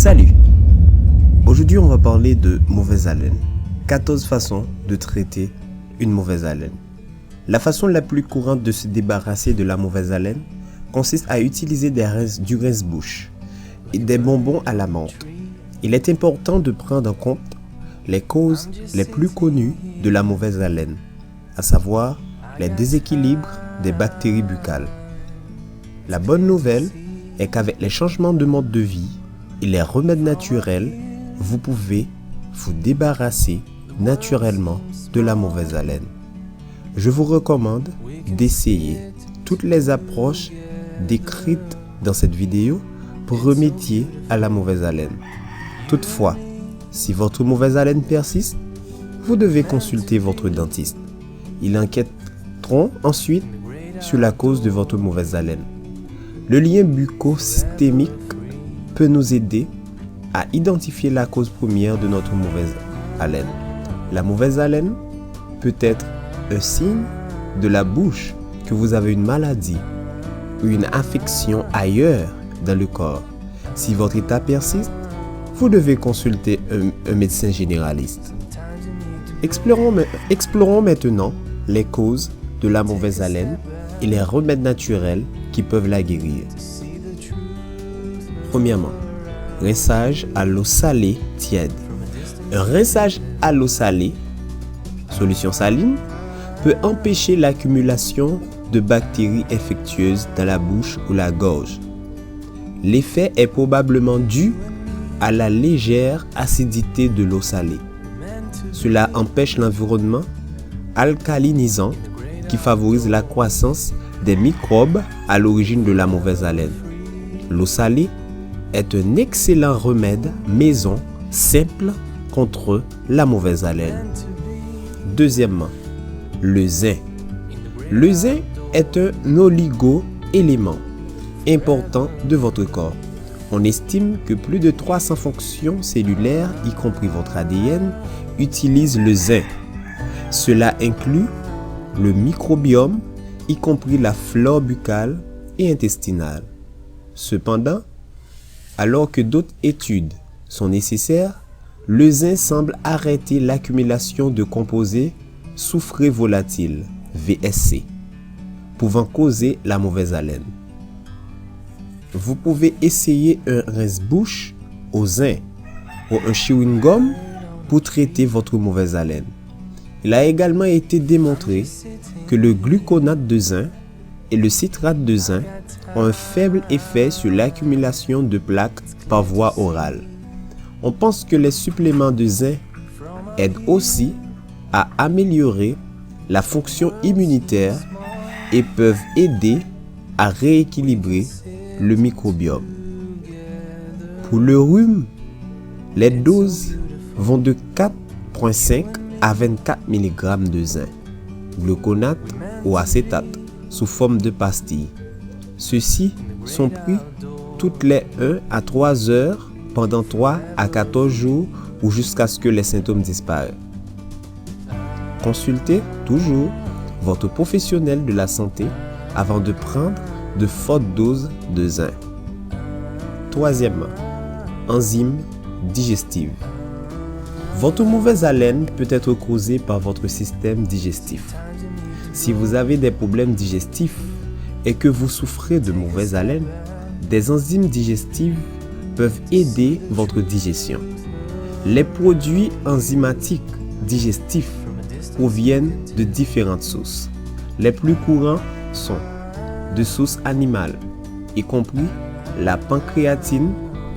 Salut! Aujourd'hui, on va parler de mauvaise haleine. 14 façons de traiter une mauvaise haleine. La façon la plus courante de se débarrasser de la mauvaise haleine consiste à utiliser du rince-bouche et des bonbons à la menthe. Il est important de prendre en compte les causes les plus connues de la mauvaise haleine, à savoir les déséquilibres des bactéries buccales. La bonne nouvelle est qu'avec les changements de mode de vie et les remèdes naturels, vous pouvez vous débarrasser naturellement de la mauvaise haleine. Je vous recommande d'essayer toutes les approches décrites dans cette vidéo pour remédier à la mauvaise haleine. Toutefois, si votre mauvaise haleine persiste, vous devez consulter votre dentiste. Ils enquêteront ensuite sur la cause de votre mauvaise haleine. Le lien bucco-systémique peut nous aider à identifier la cause première de notre mauvaise haleine. La mauvaise haleine peut être un signe de la bouche que vous avez une maladie ou une infection ailleurs dans le corps. Si votre état persiste, vous devez consulter un médecin généraliste. Explorons maintenant les causes de la mauvaise haleine et les remèdes naturels qui peuvent la guérir. Premièrement, rinçage à l'eau salée tiède. Un rinçage à l'eau salée, solution saline, peut empêcher l'accumulation de bactéries infectieuses dans la bouche ou la gorge. L'effet est probablement dû à la légère acidité de l'eau salée. Cela empêche l'environnement alcalinisant qui favorise la croissance des microbes à l'origine de la mauvaise haleine. L'eau salée est un excellent remède maison simple contre la mauvaise haleine. Deuxièmement, le zinc. Le zinc est un oligo-élément important de votre corps. On estime que plus de 300 fonctions cellulaires, y compris votre ADN, utilisent le zinc. Cela inclut le microbiome, y compris la flore buccale et intestinale. Cependant, alors que d'autres études sont nécessaires, le zinc semble arrêter l'accumulation de composés soufrés volatiles, VSC, pouvant causer la mauvaise haleine. Vous pouvez essayer un rince-bouche au zinc ou un chewing-gum pour traiter votre mauvaise haleine. Il a également été démontré que le gluconate de zinc et le citrate de zinc ont un faible effet sur l'accumulation de plaques par voie orale. On pense que les suppléments de zinc aident aussi à améliorer la fonction immunitaire et peuvent aider à rééquilibrer le microbiome. Pour le rhume, les doses vont de 4,5 à 24 mg de zinc, gluconate ou acétate sous forme de pastilles. Ceux-ci sont pris toutes les 1 à 3 heures pendant 3 à 14 jours ou jusqu'à ce que les symptômes disparaissent. Consultez toujours votre professionnel de la santé avant de prendre de fortes doses de zinc. Troisièmement, enzymes digestives. Votre mauvaise haleine peut être causée par votre système digestif. Si vous avez des problèmes digestifs et que vous souffrez de mauvaise haleine, des enzymes digestives peuvent aider votre digestion. Les produits enzymatiques digestifs proviennent de différentes sources. Les plus courants sont de sources animales, y compris la pancréatine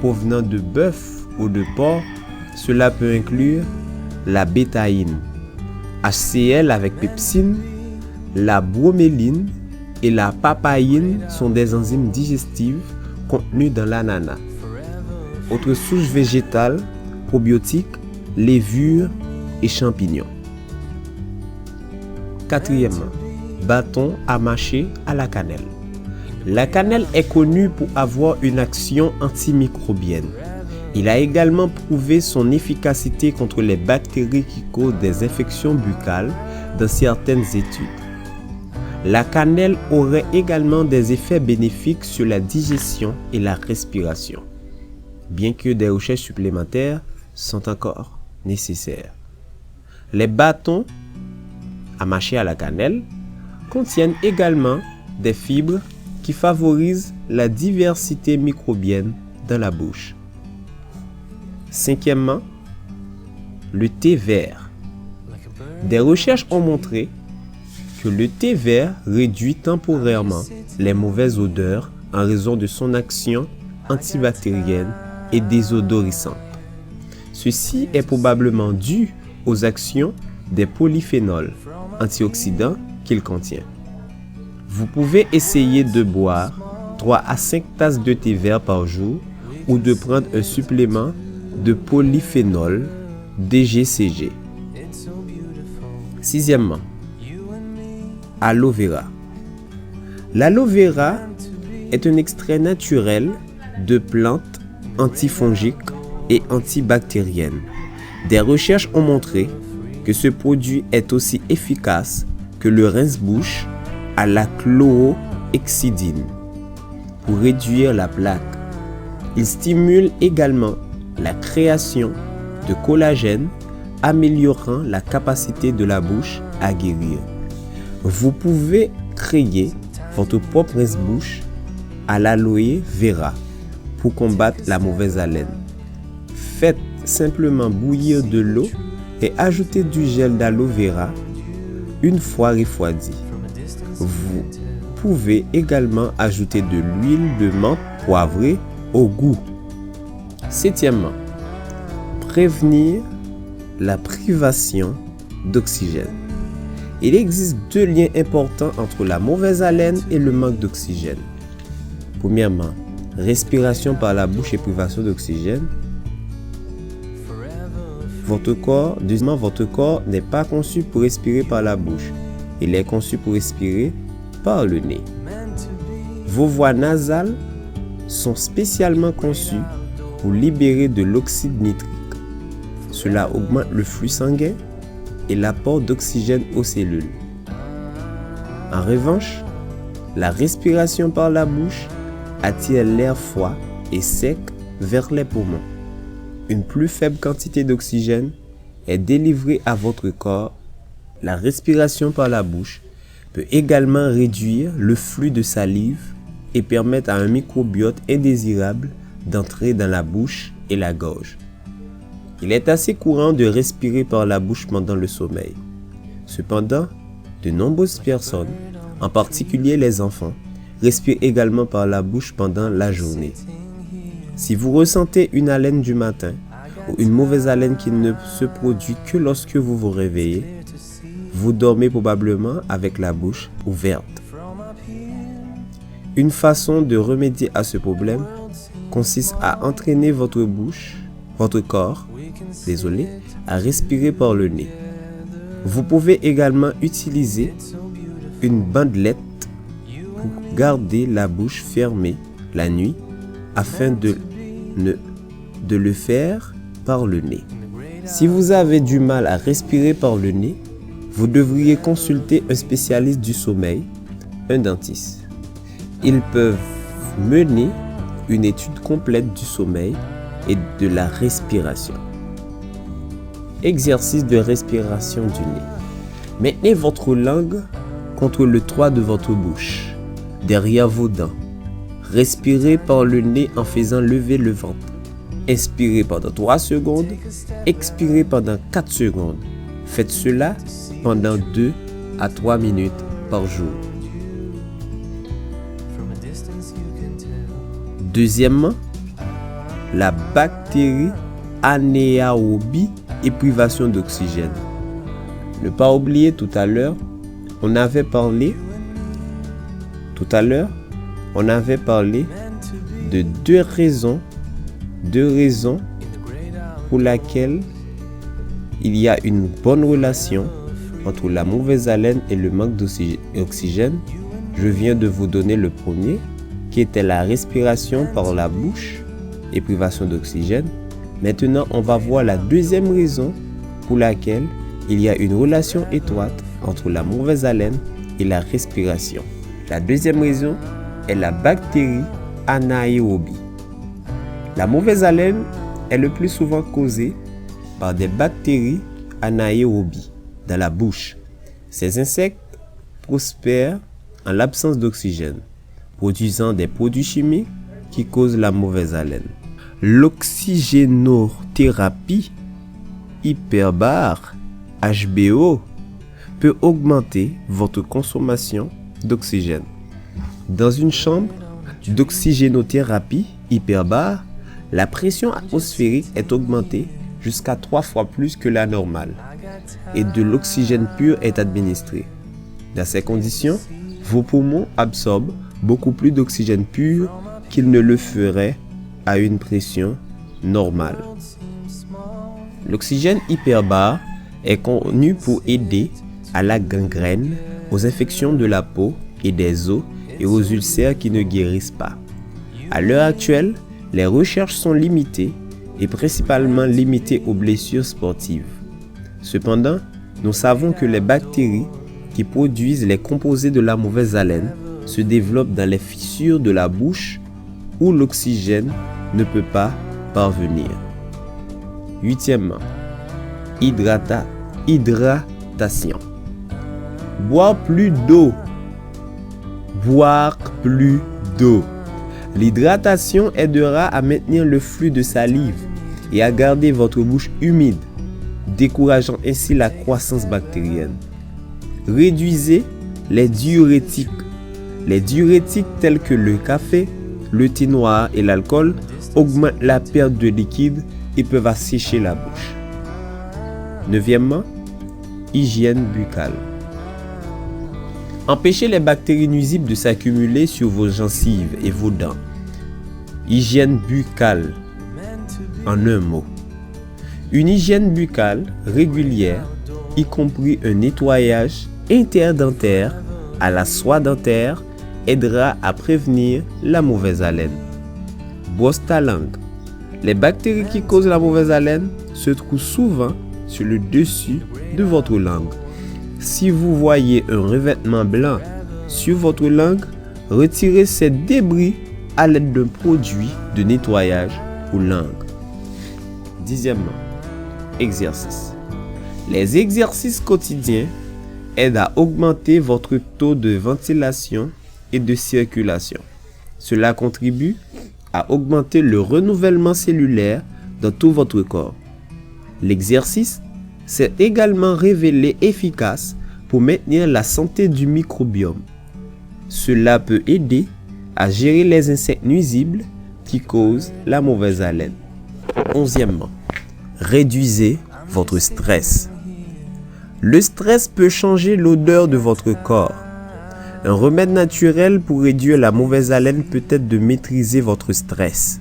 provenant de bœuf ou de porc. Cela peut inclure la bétaïne, HCl avec pepsine, la broméline et la papaïne sont des enzymes digestives contenues dans l'ananas. Autres sources végétales, probiotiques, levures et champignons. Quatrièmement, bâton à mâcher à la cannelle. La cannelle est connue pour avoir une action antimicrobienne. Il a également prouvé son efficacité contre les bactéries qui causent des infections buccales dans certaines études. La cannelle aurait également des effets bénéfiques sur la digestion et la respiration. bien que des recherches supplémentaires sont encore nécessaires. Les bâtons à mâcher à la cannelle contiennent également des fibres qui favorisent la diversité microbienne dans la bouche. Cinquièmement, le thé vert. Des recherches ont montré que le thé vert réduit temporairement les mauvaises odeurs en raison de son action antibactérienne et désodorisante. Ceci est probablement dû aux actions des polyphénols antioxydants qu'il contient. Vous pouvez essayer de boire 3 à 5 tasses de thé vert par jour ou de prendre un supplément de polyphénol DGCG. Sixièmement, aloe vera. L'aloe vera est un extrait naturel de plantes antifongiques et antibactériennes. Des recherches ont montré que ce produit est aussi efficace que le rince-bouche à la chlorhexidine pour réduire la plaque. Il stimule également la création de collagène, améliorant la capacité de la bouche à guérir. Vous pouvez créer votre propre rince-bouche à l'aloe vera pour combattre la mauvaise haleine. Faites simplement bouillir de l'eau et ajoutez du gel d'aloe vera une fois refroidi. Vous pouvez également ajouter de l'huile de menthe poivrée au goût. Septièmement, prévenir la privation d'oxygène. Il existe 2 liens importants entre la mauvaise haleine et le manque d'oxygène. Premièrement, respiration par la bouche et privation d'oxygène. Votre corps n'est pas conçu pour respirer par la bouche. Il est conçu pour respirer par le nez. Vos voies nasales sont spécialement conçues pour libérer de l'oxyde nitrique. Cela augmente le flux sanguin et l'apport d'oxygène aux cellules. En revanche, la respiration par la bouche attire l'air froid et sec vers les poumons. Une plus faible quantité d'oxygène est délivrée à votre corps. La respiration par la bouche peut également réduire le flux de salive et permettre à un microbiote indésirable d'entrer dans la bouche et la gorge. Il est assez courant de respirer par la bouche pendant le sommeil. Cependant, de nombreuses personnes, en particulier les enfants, respirent également par la bouche pendant la journée. Si vous ressentez une haleine du matin ou une mauvaise haleine qui ne se produit que lorsque vous vous réveillez, vous dormez probablement avec la bouche ouverte. Une façon de remédier à ce problème consiste à entraîner votre corps, à respirer par le nez. Vous pouvez également utiliser une bandelette pour garder la bouche fermée la nuit afin de le faire par le nez. Si vous avez du mal à respirer par le nez, vous devriez consulter un spécialiste du sommeil, un dentiste. Ils peuvent mener une étude complète du sommeil et de la respiration. Exercice de respiration du nez. Maintenez votre langue contre le toit de votre bouche, derrière vos dents. Respirez par le nez en faisant lever le ventre. Inspirez pendant 3 secondes, expirez pendant 4 secondes. Faites cela pendant 2 à 3 minutes par jour. Deuxièmement, la bactérie anaérobie et privation d'oxygène. Ne pas oublier tout à l'heure, on avait parlé de deux raisons pour lesquelles il y a une bonne relation entre la mauvaise haleine et le manque d'oxygène. Je viens de vous donner le premier, qui était la respiration par la bouche et privation d'oxygène. Maintenant, on va voir la deuxième raison pour laquelle il y a une relation étroite entre la mauvaise haleine et la respiration. La deuxième raison est la bactérie anaérobie. La mauvaise haleine est le plus souvent causée par des bactéries anaérobies dans la bouche. Ces insectes prospèrent en l'absence d'oxygène, produisant des produits chimiques qui causent la mauvaise haleine. L'oxygénothérapie hyperbare, HBO, peut augmenter votre consommation d'oxygène. Dans une chambre d'oxygénothérapie hyperbare, la pression atmosphérique est augmentée jusqu'à 3 fois plus que la normale et de l'oxygène pur est administré. Dans ces conditions, vos poumons absorbent beaucoup plus d'oxygène pur qu'ils ne le feraient à une pression normale. L'oxygène hyperbare est connu pour aider à la gangrène, aux infections de la peau et des os et aux ulcères qui ne guérissent pas. À l'heure actuelle, les recherches sont limitées et principalement limitées aux blessures sportives. Cependant, nous savons que les bactéries qui produisent les composés de la mauvaise haleine se développent dans les fissures de la bouche où l'oxygène ne peut pas parvenir. Huitièmement, hydratation. Boire plus d'eau. Boire plus d'eau. L'hydratation aidera à maintenir le flux de salive et à garder votre bouche humide, décourageant ainsi la croissance bactérienne. Réduisez les diurétiques. Les diurétiques tels que le café, le thé noir et l'alcool augmentent la perte de liquide et peuvent assécher la bouche. Neuvièmement, hygiène buccale. Empêchez les bactéries nuisibles de s'accumuler sur vos gencives et vos dents. Hygiène buccale, en un mot. Une hygiène buccale régulière, y compris un nettoyage interdentaire à la soie dentaire, aidera à prévenir la mauvaise haleine. Brosse ta langue. Les bactéries qui causent la mauvaise haleine se trouvent souvent sur le dessus de votre langue. Si vous voyez un revêtement blanc sur votre langue, retirez ces débris à l'aide d'un produit de nettoyage pour langue. Dixièmement, exercice. Les exercices quotidiens aident à augmenter votre taux de ventilation et de circulation. Cela contribue à augmenter le renouvellement cellulaire dans tout votre corps. L'exercice s'est également révélé efficace pour maintenir la santé du microbiome. Cela peut aider à gérer les insectes nuisibles qui causent la mauvaise haleine. Onzièmement, réduisez votre stress. Le stress peut changer l'odeur de votre corps. Un remède naturel pour réduire la mauvaise haleine peut être de maîtriser votre stress.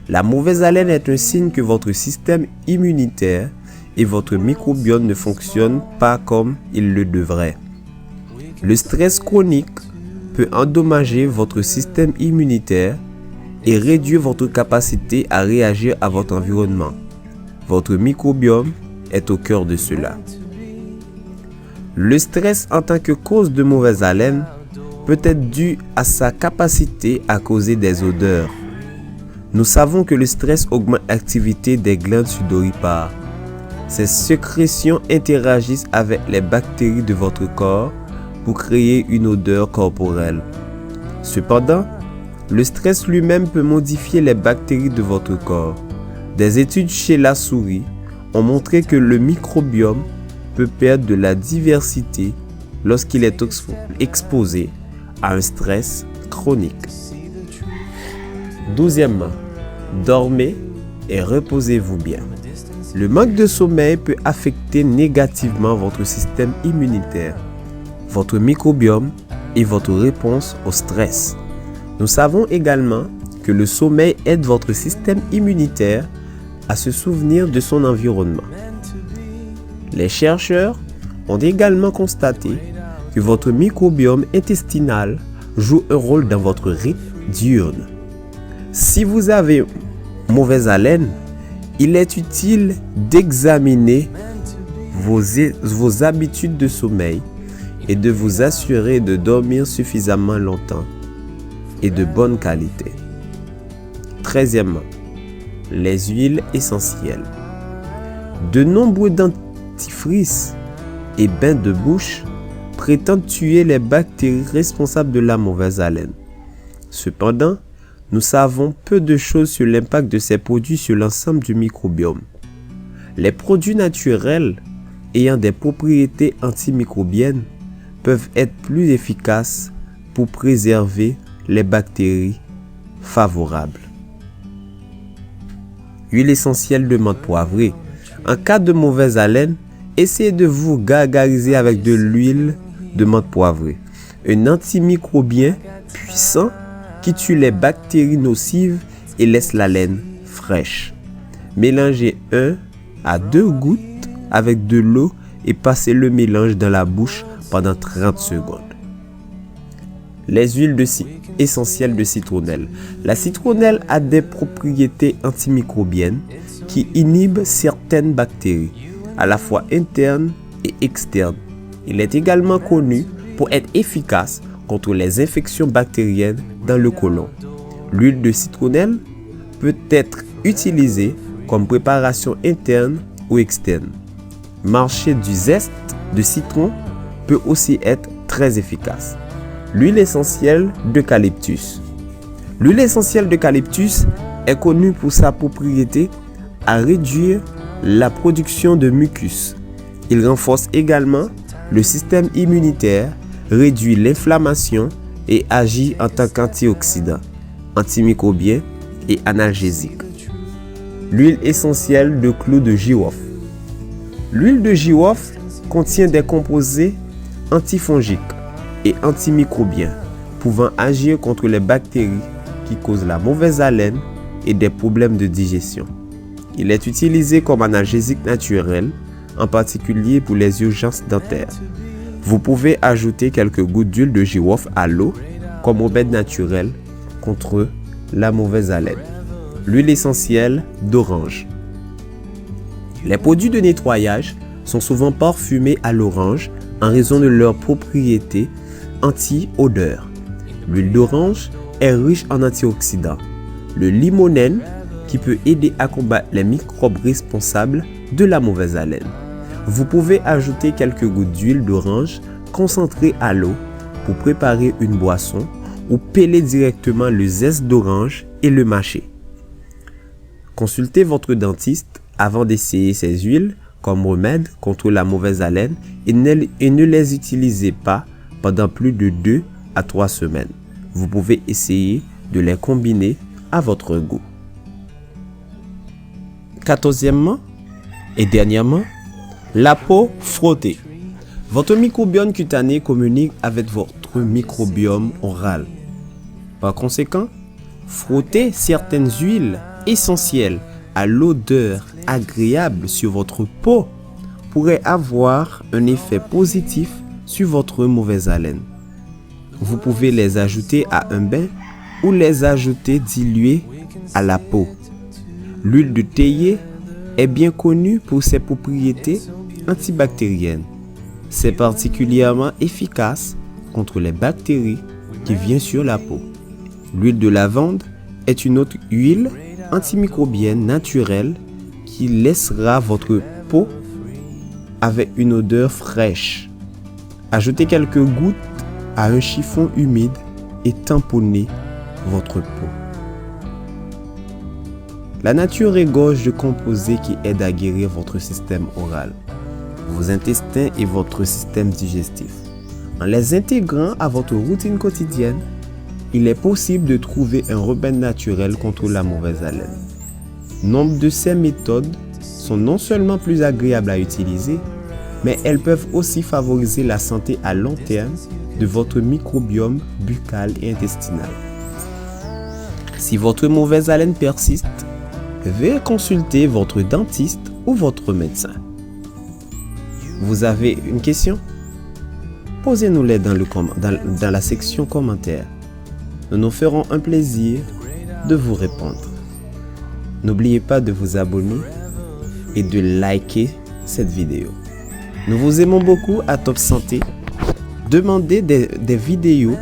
La mauvaise haleine est un signe que votre système immunitaire et votre microbiome ne fonctionnent pas comme il le devrait. Le stress chronique peut endommager votre système immunitaire et réduire votre capacité à réagir à votre environnement. Votre microbiome est au cœur de cela. Le stress en tant que cause de mauvaise haleine peut être dû à sa capacité à causer des odeurs. Nous savons que le stress augmente l'activité des glandes sudoripares. Ces sécrétions interagissent avec les bactéries de votre corps pour créer une odeur corporelle. Cependant, le stress lui-même peut modifier les bactéries de votre corps. Des études chez la souris ont montré que le microbiome peut perdre de la diversité lorsqu'il est exposé à un stress chronique. Douzièmement, dormez et reposez-vous bien. Le manque de sommeil peut affecter négativement votre système immunitaire, votre microbiome et votre réponse au stress. Nous savons également que le sommeil aide votre système immunitaire à se souvenir de son environnement. Les chercheurs ont également constaté que votre microbiome intestinal joue un rôle dans votre rythme diurne. Si vous avez mauvaise haleine, il est utile d'examiner vos habitudes de sommeil et de vous assurer de dormir suffisamment longtemps et de bonne qualité. 13e, les huiles essentielles. De nombreux dentifrices et bains de bouche prétendent tuer les bactéries responsables de la mauvaise haleine. Cependant, nous savons peu de choses sur l'impact de ces produits sur l'ensemble du microbiome. Les produits naturels ayant des propriétés antimicrobiennes peuvent être plus efficaces pour préserver les bactéries favorables. Huile essentielle de menthe poivrée. En cas de mauvaise haleine, essayez de vous gargariser avec de l'huile de menthe poivrée, un antimicrobien puissant qui tue les bactéries nocives et laisse l'haleine fraîche. Mélangez 1 à 2 gouttes avec de l'eau et passez le mélange dans la bouche pendant 30 secondes. Les huiles essentielles de citronnelle. La citronnelle a des propriétés antimicrobiennes qui inhibent certaines bactéries, à la fois internes et externes. Il est également connu pour être efficace contre les infections bactériennes dans le côlon. L'huile de citronnelle peut être utilisée comme préparation interne ou externe. Mâcher du zeste de citron peut aussi être très efficace. L'huile essentielle d'eucalyptus. L'huile essentielle d'eucalyptus est connue pour sa propriété à réduire la production de mucus. Il renforce également le système immunitaire, réduit l'inflammation et agit en tant qu'antioxydant, antimicrobien et analgésique. L'huile essentielle de clou de girofle. L'huile de girofle contient des composés antifongiques et antimicrobiens pouvant agir contre les bactéries qui causent la mauvaise haleine et des problèmes de digestion. Il est utilisé comme analgésique naturel, en particulier pour les urgences dentaires. Vous pouvez ajouter quelques gouttes d'huile de girofle à l'eau comme remède naturel contre la mauvaise haleine. L'huile essentielle d'orange. Les produits de nettoyage sont souvent parfumés à l'orange en raison de leurs propriétés anti-odeur. L'huile d'orange est riche en antioxydants. Le limonène qui peut aider à combattre les microbes responsables de la mauvaise haleine. Vous pouvez ajouter quelques gouttes d'huile d'orange concentrée à l'eau pour préparer une boisson ou peler directement le zeste d'orange et le mâcher. Consultez votre dentiste avant d'essayer ces huiles comme remède contre la mauvaise haleine et ne les utilisez pas pendant plus de 2 à 3 semaines. Vous pouvez essayer de les combiner à votre goût. 14e et dernièrement, la peau frottée. Votre microbiome cutané communique avec votre microbiome oral. Par conséquent, frotter certaines huiles essentielles à l'odeur agréable sur votre peau pourrait avoir un effet positif sur votre mauvaise haleine. Vous pouvez les ajouter à un bain ou les ajouter dilués à la peau. L'huile de théier est bien connue pour ses propriétés antibactériennes. C'est particulièrement efficace contre les bactéries qui viennent sur la peau. L'huile de lavande est une autre huile antimicrobienne naturelle qui laissera votre peau avec une odeur fraîche. Ajoutez quelques gouttes à un chiffon humide et tamponnez votre peau. La nature regorge de composés qui aident à guérir votre système oral, vos intestins et votre système digestif. En les intégrant à votre routine quotidienne, il est possible de trouver un remède naturel contre la mauvaise haleine. Nombre de ces méthodes sont non seulement plus agréables à utiliser, mais elles peuvent aussi favoriser la santé à long terme de votre microbiome buccal et intestinal. Si votre mauvaise haleine persiste, veuillez consulter votre dentiste ou votre médecin. Vous avez une question? Posez-nous-les dans la section commentaires. Nous nous ferons un plaisir de vous répondre. N'oubliez pas de vous abonner et de liker cette vidéo. Nous vous aimons beaucoup à Top Santé. Demandez des vidéos,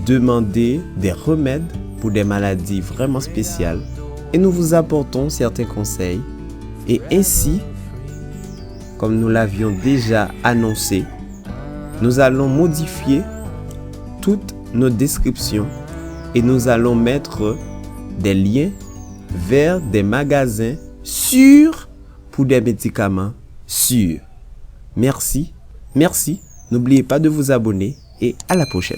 demandez des remèdes pour des maladies vraiment spéciales et nous vous apportons certains conseils. Et ainsi, comme nous l'avions déjà annoncé, nous allons modifier toutes nos descriptions et nous allons mettre des liens vers des magasins sûrs pour des médicaments sûrs. Merci. N'oubliez pas de vous abonner et à la prochaine.